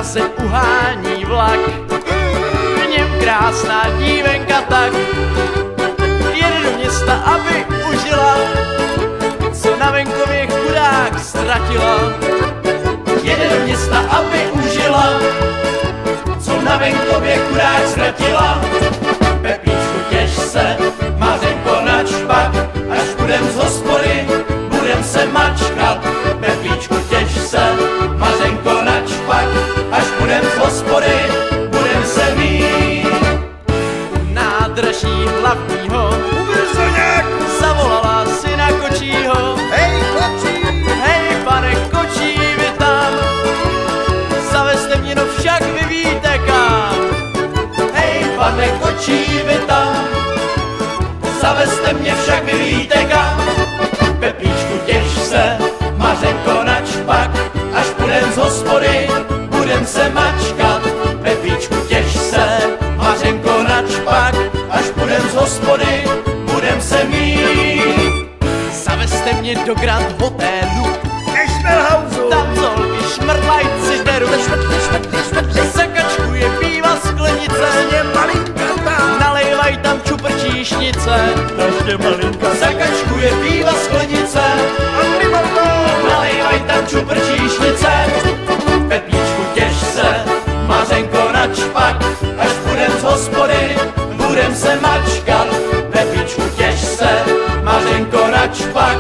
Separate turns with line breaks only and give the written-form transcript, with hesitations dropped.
trase uhání vlak, v něm krásná dívenka tak jede do města, aby užila, co na venkově chudák ztratila. Jede do města, aby užila, co na venkově chudák ztratila. Pepíčku, těš se, Mařenko načpak, až budem z hospody, budem se mačkat. Pepíčku, těš se, Mařenko načpak, až budem z hospody, budem se mít. U nádraží hlavního zavolala syna Kočího.
Hej, Kočí!
Hej, pane Kočí, vy tam, zavezte mě, no však vy víte kam. Hej, pane Kočí, vy tam, zavezte mě, však vy víte kam. Pepíčku, těš se, Mařenko načpak, až budem z hospody, budem se mačkat. Pepíčku, těš se, Mařenko načpak, až budem z hospody, budem se mít. Zavezte mě do Grand Hotelu,
Nešmelhausu!
tam zolky šmrlaj cideru, zakačkuje piva sklenice,
Je malinkatá!
nalejvaj tam čupr číšnice.
Strašně malinká!
Zakačkuje piva sklenice,
A limonku!
nalejvaj tam čupr číšnice. Pepíčku, těš se, Mařenko načpak, až budem z hospody, budem se mačkat. Pepíčku, těš se, Mařenko načpak,